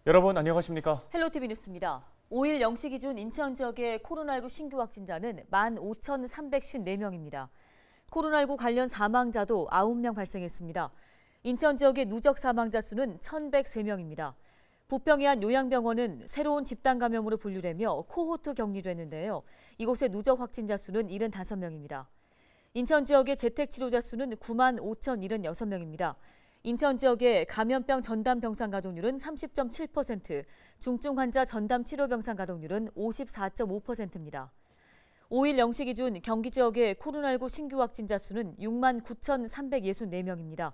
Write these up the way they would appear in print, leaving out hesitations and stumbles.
여러분 안녕하십니까? 헬로티비 뉴스입니다. 5일 0시 기준 인천 지역의 코로나19 신규 확진자는 15,354명입니다. 코로나19 관련 사망자도 9명 발생했습니다. 인천 지역의 누적 사망자 수는 1,103명입니다. 부평의 한 요양병원은 새로운 집단 감염으로 분류되며 코호트 격리됐는데요. 이곳의 누적 확진자 수는 75명입니다. 인천 지역의 재택치료자 수는 95,076명입니다. 인천 지역의 감염병 전담 병상 가동률은 30.7%, 중증 환자 전담 치료 병상 가동률은 54.5%입니다. 5일 0시 기준 경기 지역의 코로나19 신규 확진자 수는 69,364명입니다.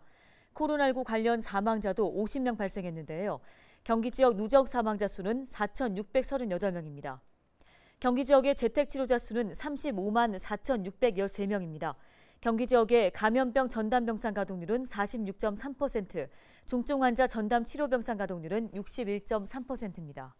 코로나19 관련 사망자도 50명 발생했는데요. 경기 지역 누적 사망자 수는 4,638명입니다. 경기 지역의 재택치료자 수는 354,613명입니다. 경기 지역의 감염병 전담 병상 가동률은 46.3%, 중증 환자 전담 치료 병상 가동률은 61.3%입니다.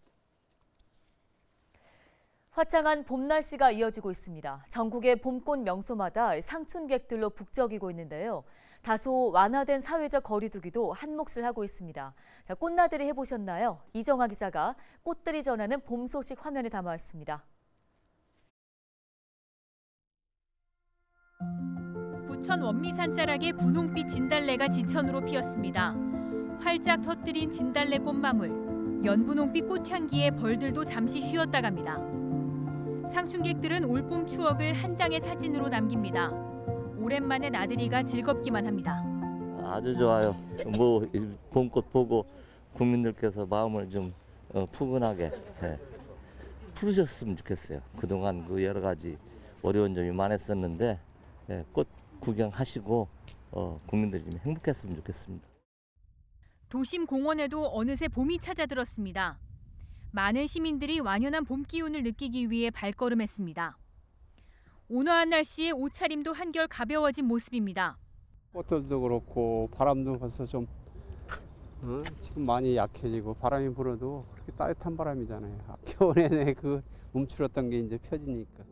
화창한 봄 날씨가 이어지고 있습니다. 전국의 봄꽃 명소마다 상춘객들로 북적이고 있는데요. 다소 완화된 사회적 거리두기도 한 몫을 하고 있습니다. 자, 꽃나들이 해보셨나요? 이정아 기자가 꽃들이 전하는 봄 소식 화면에 담아왔습니다. 부천 원미산 자락에 분홍빛 진달래가 지천으로 피었습니다. 활짝 터뜨린 진달래 꽃망울, 연분홍빛 꽃향기에 벌들도 잠시 쉬었다 갑니다. 상춘객들은 올봄 추억을 한 장의 사진으로 남깁니다. 오랜만에 나들이가 즐겁기만 합니다. 아주 좋아요. 봄꽃 보고 국민들께서 마음을 좀 푸근하게 풀으셨으면 좋겠어요. 그동안 여러 가지 어려운 점이 많았었는데 꽃 구경하시고 국민들이 좀 행복했으면 좋겠습니다. 도심 공원에도 어느새 봄이 찾아들었습니다. 많은 시민들이 완연한 봄 기운을 느끼기 위해 발걸음했습니다. 온화한 날씨에 옷차림도 한결 가벼워진 모습입니다. 꽃들도 그렇고 바람도 벌써 좀 지금 많이 약해지고 바람이 불어도 그렇게 따뜻한 바람이잖아요. 겨울 내내 움츠렸던 게 이제 펴지니까.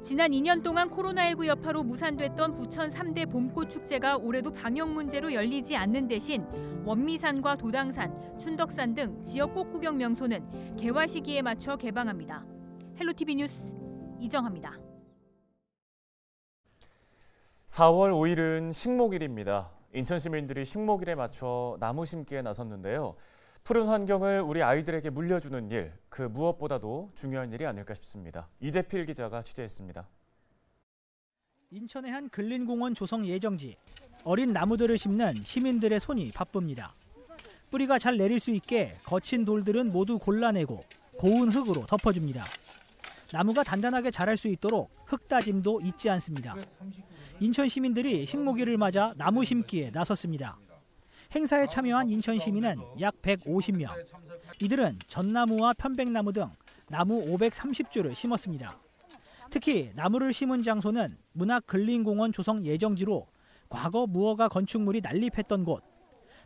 지난 2년 동안 코로나19 여파로 무산됐던 부천 3대 봄꽃 축제가 올해도 방역 문제로 열리지 않는 대신 원미산과 도당산, 춘덕산 등 지역 꽃 구경 명소는 개화 시기에 맞춰 개방합니다. 헬로티비 뉴스 이정아입니다. 4월 5일은 식목일입니다. 인천 시민들이 식목일에 맞춰 나무 심기에 나섰는데요. 푸른 환경을 우리 아이들에게 물려주는 일, 그 무엇보다도 중요한 일이 아닐까 싶습니다. 이재필 기자가 취재했습니다. 인천의 한 근린공원 조성 예정지. 어린 나무들을 심는 시민들의 손이 바쁩니다. 뿌리가 잘 내릴 수 있게 거친 돌들은 모두 골라내고 고운 흙으로 덮어줍니다. 나무가 단단하게 자랄 수 있도록 흙 다짐도 잊지 않습니다. 인천 시민들이 식목일을 맞아 나무 심기에 나섰습니다. 행사에 참여한 인천 시민은 약 150명. 이들은 전나무와 편백나무 등 나무 530주를 심었습니다. 특히 나무를 심은 장소는 문학근린공원 조성 예정지로 과거 무허가 건축물이 난립했던 곳.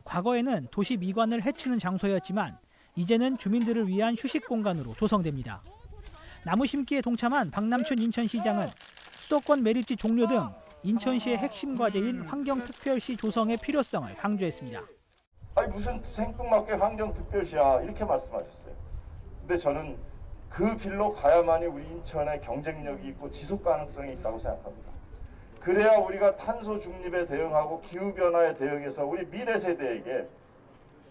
과거에는 도시 미관을 해치는 장소였지만 이제는 주민들을 위한 휴식 공간으로 조성됩니다. 나무 심기에 동참한 박남춘 인천시장은 수도권 매립지 종료 등 인천시의 핵심 과제인 환경특별시 조성의 필요성을 강조했습니다. 아니 무슨 생뚱맞게 환경특별시야 이렇게 말씀하셨어요. 근데 저는 그 길로 가야만이 우리 인천의 경쟁력이 있고 지속 가능성이 있다고 생각합니다. 그래야 우리가 탄소 중립에 대응하고 기후변화에 대응해서 우리 미래 세대에게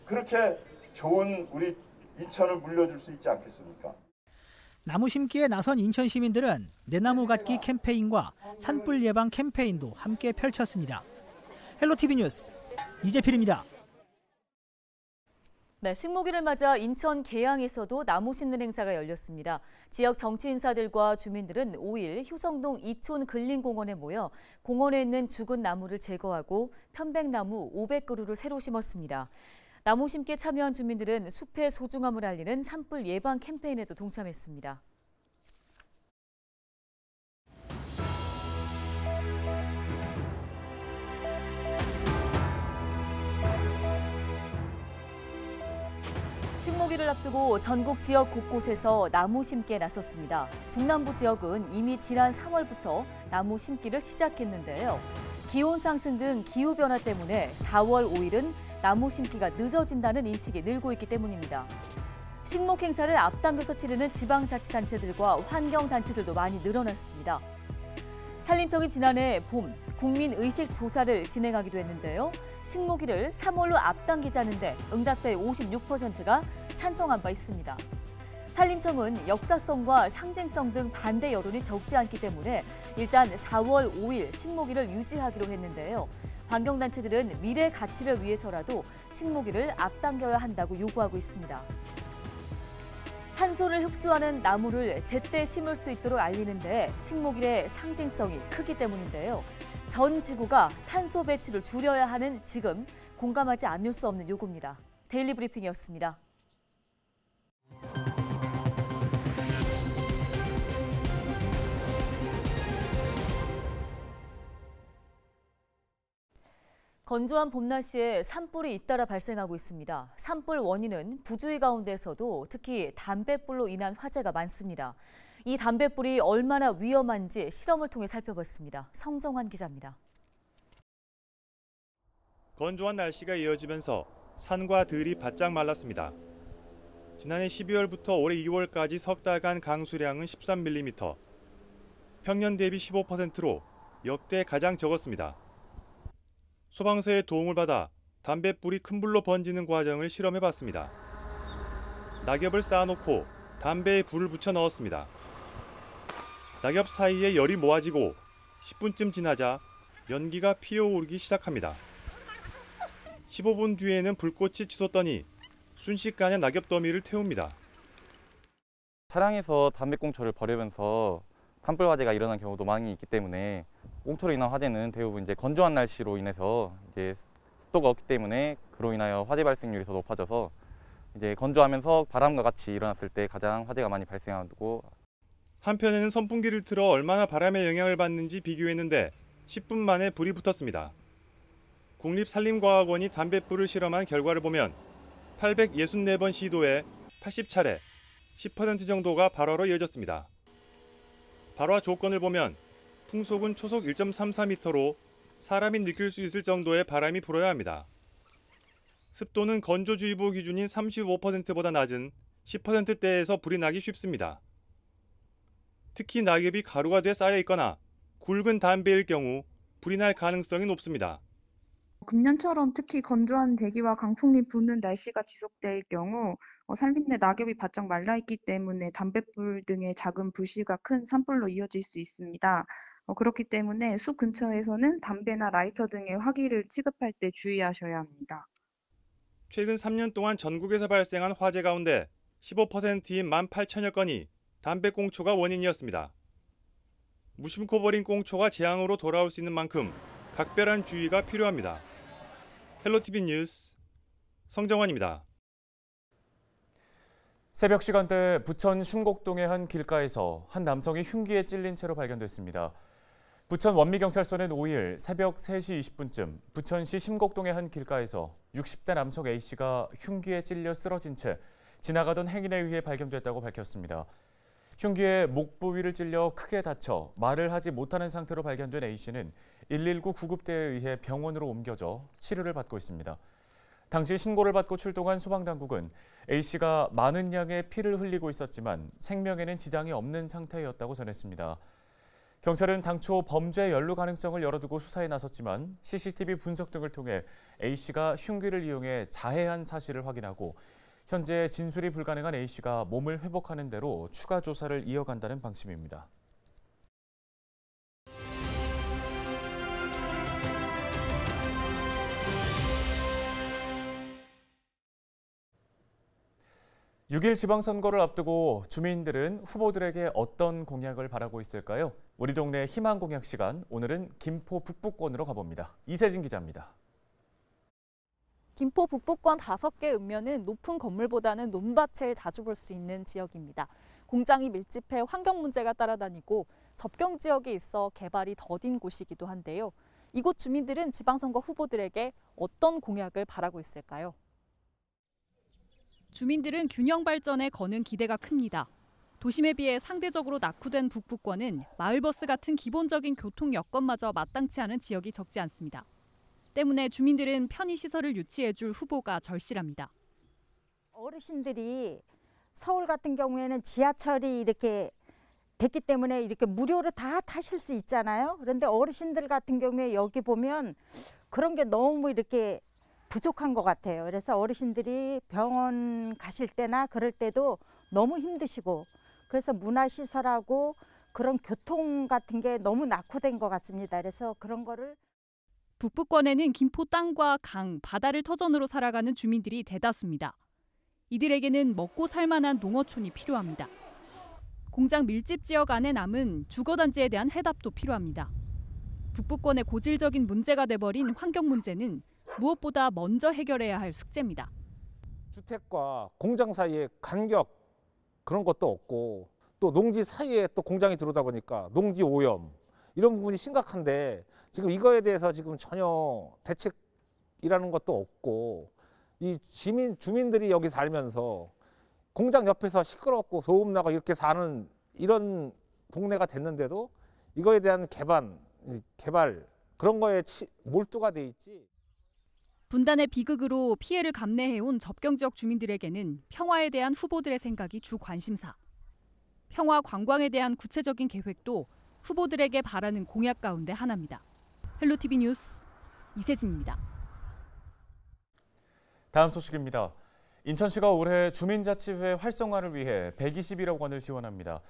그렇게 좋은 우리 인천을 물려줄 수 있지 않겠습니까? 나무 심기에 나선 인천 시민들은 내나무 갖기 캠페인과 산불 예방 캠페인도 함께 펼쳤습니다. 헬로티비 뉴스 이재필입니다. 네, 식목일을 맞아 인천 계양에서도 나무 심는 행사가 열렸습니다. 지역 정치 인사들과 주민들은 5일 효성동 이촌 근린공원에 모여 공원에 있는 죽은 나무를 제거하고 편백나무 500그루를 새로 심었습니다. 나무 심기에 참여한 주민들은 숲의 소중함을 알리는 산불 예방 캠페인에도 동참했습니다. 식목일을 앞두고 전국 지역 곳곳에서 나무 심기에 나섰습니다. 중남부 지역은 이미 지난 3월부터 나무 심기를 시작했는데요. 기온 상승 등 기후변화 때문에 4월 5일은 나무 심기가 늦어진다는 인식이 늘고 있기 때문입니다. 식목 행사를 앞당겨서 치르는 지방자치단체들과 환경단체들도 많이 늘어났습니다. 산림청이 지난해 봄 국민의식 조사를 진행하기도 했는데요. 식목일을 3월로 앞당기자는데 응답자의 56%가 찬성한 바 있습니다. 산림청은 역사성과 상징성 등 반대 여론이 적지 않기 때문에 일단 4월 5일 식목일을 유지하기로 했는데요. 환경단체들은 미래 가치를 위해서라도 식목일을 앞당겨야 한다고 요구하고 있습니다. 탄소를 흡수하는 나무를 제때 심을 수 있도록 알리는 데 식목일의 상징성이 크기 때문인데요. 전 지구가 탄소 배출을 줄여야 하는 지금 공감하지 않을 수 없는 요구입니다. 데일리 브리핑이었습니다. 건조한 봄 날씨에 산불이 잇따라 발생하고 있습니다. 산불 원인은 부주의 가운데서도 특히 담뱃불로 인한 화재가 많습니다. 이 담뱃불이 얼마나 위험한지 실험을 통해 살펴봤습니다. 성정환 기자입니다. 건조한 날씨가 이어지면서 산과 들이 바짝 말랐습니다. 지난해 12월부터 올해 2월까지 석 달간 강수량은 13mm, 평년 대비 15%로 역대 가장 적었습니다. 소방서의 도움을 받아 담뱃불이 큰 불로 번지는 과정을 실험해봤습니다. 낙엽을 쌓아놓고 담배에 불을 붙여 넣었습니다. 낙엽 사이에 열이 모아지고 10분쯤 지나자 연기가 피어오르기 시작합니다. 15분 뒤에는 불꽃이 치솟더니 순식간에 낙엽 더미를 태웁니다. 차량에서 담배꽁초를 버리면서 산불 화재가 일어난 경우도 많이 있기 때문에 꽁초로 인한 화재는 대부분 이제 건조한 날씨로 인해서 이제 습도가 없기 때문에 그로 인하여 화재 발생률이 더 높아져서 이제 건조하면서 바람과 같이 일어났을 때 가장 화재가 많이 발생하고, 한편에는 선풍기를 틀어 얼마나 바람의 영향을 받는지 비교했는데 10분 만에 불이 붙었습니다. 국립산림과학원이 담뱃불을 실험한 결과를 보면 864번 시도에 80차례, 10% 정도가 발화로 이어졌습니다. 발화 조건을 보면 풍속은 초속 1.34m로 사람이 느낄 수 있을 정도의 바람이 불어야 합니다. 습도는 건조주의보 기준인 35%보다 낮은 10%대에서 불이 나기 쉽습니다. 특히 낙엽이 가루가 돼 쌓여 있거나 굵은 담배일 경우 불이 날 가능성이 높습니다. 금년처럼 특히 건조한 대기와 강풍이 부는 날씨가 지속될 경우 산림 내 낙엽이 바짝 말라있기 때문에 담뱃불 등의 작은 불씨가 큰 산불로 이어질 수 있습니다. 그렇기 때문에 숲 근처에서는 담배나 라이터 등의 화기를 취급할 때 주의하셔야 합니다. 최근 3년 동안 전국에서 발생한 화재 가운데 15%인 18,000여 건이 담배꽁초가 원인이었습니다. 무심코 버린 꽁초가 재앙으로 돌아올 수 있는 만큼 각별한 주의가 필요합니다. 헬로티비 뉴스 성정환입니다. 새벽 시간대 부천 심곡동의 한 길가에서 한 남성이 흉기에 찔린 채로 발견됐습니다. 부천 원미경찰서는 5일 새벽 3시 20분쯤 부천시 심곡동의 한 길가에서 60대 남성 A씨가 흉기에 찔려 쓰러진 채 지나가던 행인에 의해 발견됐다고 밝혔습니다. 흉기에 목 부위를 찔려 크게 다쳐 말을 하지 못하는 상태로 발견된 A씨는 119 구급대에 의해 병원으로 옮겨져 치료를 받고 있습니다. 당시 신고를 받고 출동한 소방당국은 A씨가 많은 양의 피를 흘리고 있었지만 생명에는 지장이 없는 상태였다고 전했습니다. 경찰은 당초 범죄 연루 가능성을 열어두고 수사에 나섰지만 CCTV 분석 등을 통해 A씨가 흉기를 이용해 자해한 사실을 확인하고 현재 진술이 불가능한 A씨가 몸을 회복하는 대로 추가 조사를 이어간다는 방침입니다. (6일) 지방선거를 앞두고 주민들은 후보들에게 어떤 공약을 바라고 있을까요? 우리 동네 희망 공약 시간, 오늘은 김포 북부권으로 가봅니다. 이세진 기자입니다. 김포 북부권 5개 읍면은 높은 건물보다는 논밭을 자주 볼 수 있는 지역입니다. 공장이 밀집해 환경 문제가 따라다니고 접경 지역에 있어 개발이 더딘 곳이기도 한데요. 이곳 주민들은 지방선거 후보들에게 어떤 공약을 바라고 있을까요? 주민들은 균형 발전에 거는 기대가 큽니다. 도심에 비해 상대적으로 낙후된 북부권은 마을버스 같은 기본적인 교통 여건마저 마땅치 않은 지역이 적지 않습니다. 때문에 주민들은 편의시설을 유치해줄 후보가 절실합니다. 어르신들이 서울 같은 경우에는 지하철이 이렇게 됐기 때문에 이렇게 무료로 다 타실 수 있잖아요. 그런데 어르신들 같은 경우에 여기 보면 그런 게 너무 이렇게 부족한 것 같아요. 그래서 어르신들이 병원 가실 때나 그럴 때도 너무 힘드시고, 그래서 문화시설하고 그런 교통 같은 게 너무 낙후된 것 같습니다. 그래서 그런 거를 북부권에는 김포 땅과 강, 바다를 터전으로 살아가는 주민들이 대다수입니다. 이들에게는 먹고 살만한 농어촌이 필요합니다. 공장 밀집 지역 안에 남은 주거단지에 대한 해답도 필요합니다. 북부권의 고질적인 문제가 돼버린 환경 문제는 무엇보다 먼저 해결해야 할 숙제입니다. 주택과 공장 사이의 간격 그런 것도 없고, 또 농지 사이에 또 공장이 들어오다 보니까 농지 오염 이런 부분이 심각한데, 지금 이거에 대해서 지금 전혀 대책이라는 것도 없고, 이 주민들이 여기 살면서 공장 옆에서 시끄럽고 소음 나고 이렇게 사는 이런 동네가 됐는데도 이거에 대한 개발 그런 거에 몰두가 돼 있지. 분단의 비극으로 피해를 감내해온 접경지역 주민들에게는 평화에 대한 후보들의 생각이 주 관심사. 평화 관광에 대한 구체적인 계획도 후보들에게 바라는 공약 가운데 하나입니다. 헬로티비 뉴스 이세진입니다. 다음 소식입니다. 인천시가 올해 주민자치회 활성화를 위해 121억 원을 지원합니다.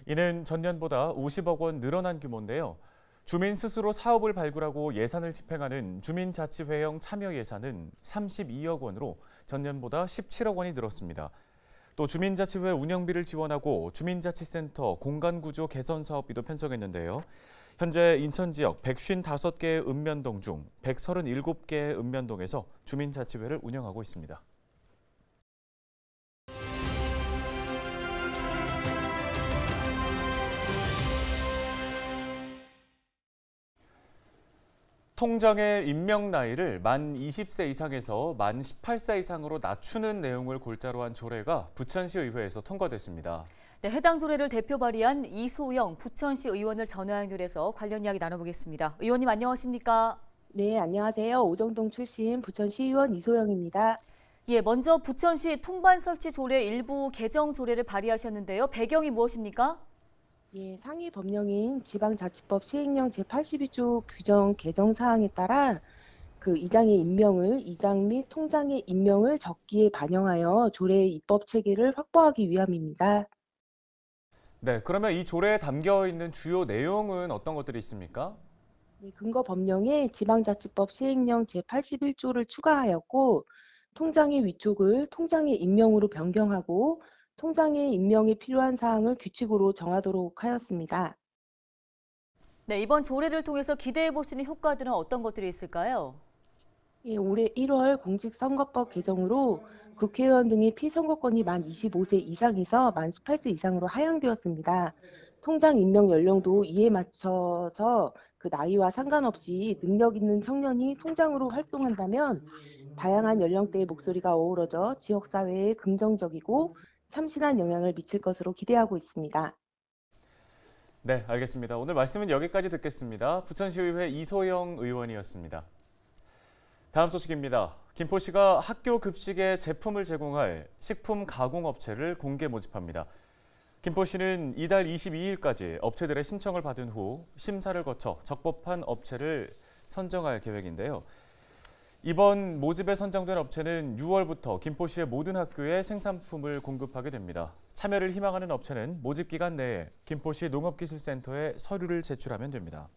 이는 전년보다 50억 원 늘어난 규모인데요. 주민 스스로 사업을 발굴하고 예산을 집행하는 주민자치회형 참여 예산은 32억 원으로 전년보다 17억 원이 늘었습니다. 또 주민자치회 운영비를 지원하고 주민자치센터 공간구조 개선 사업비도 편성했는데요. 현재 인천 지역 155개의 읍면동 중 137개의 읍면동에서 주민자치회를 운영하고 있습니다. 통장의 임명 나이를 만 20세 이상에서 만 18세 이상으로 낮추는 내용을 골자로 한 조례가 부천시 의회에서 통과됐습니다. 네, 해당 조례를 대표 발의한 이소영 부천시 의원을 전화 연결해서 관련 이야기 나눠보겠습니다. 의원님 안녕하십니까? 네, 안녕하세요. 오정동 출신 부천시의원 이소영입니다. 예, 먼저 부천시 통관 설치 조례 일부 개정 조례를 발의하셨는데요. 배경이 무엇입니까? 예, 상위 법령인 지방자치법 시행령 제82조 규정 개정 사항에 따라 그 이장의 임명을 이장 및 통장의 임명을 적기에 반영하여 조례의 입법 체계를 확보하기 위함입니다. 네, 그러면 이 조례에 담겨 있는 주요 내용은 어떤 것들이 있습니까? 네, 근거 법령에 지방자치법 시행령 제81조를 추가하였고, 통장의 위촉을 통장의 임명으로 변경하고 통장의 임명에 필요한 사항을 규칙으로 정하도록 하였습니다. 네, 이번 조례를 통해서 기대해 보시는 효과들은 어떤 것들이 있을까요? 예, 올해 1월 공직선거법 개정으로 국회의원 등의 피선거권이 만 25세 이상에서 만 18세 이상으로 하향되었습니다. 통장 임명 연령도 이에 맞춰서 그 나이와 상관없이 능력 있는 청년이 통장으로 활동한다면 다양한 연령대의 목소리가 어우러져 지역사회에 긍정적이고 참신한 영향을 미칠 것으로 기대하고 있습니다. 네, 알겠습니다. 오늘 말씀은 여기까지 듣겠습니다. 부천시의회 이소영 의원이었습니다. 다음 소식입니다. 김포시가 학교 급식에 제품을 제공할 식품 가공업체를 공개 모집합니다. 김포시는 이달 22일까지 업체들의 신청을 받은 후 심사를 거쳐 적법한 업체를 선정할 계획인데요. 이번 모집에 선정된 업체는 6월부터 김포시의 모든 학교에 생산품을 공급하게 됩니다. 참여를 희망하는 업체는 모집 기간 내에 김포시 농업기술센터에 서류를 제출하면 됩니다.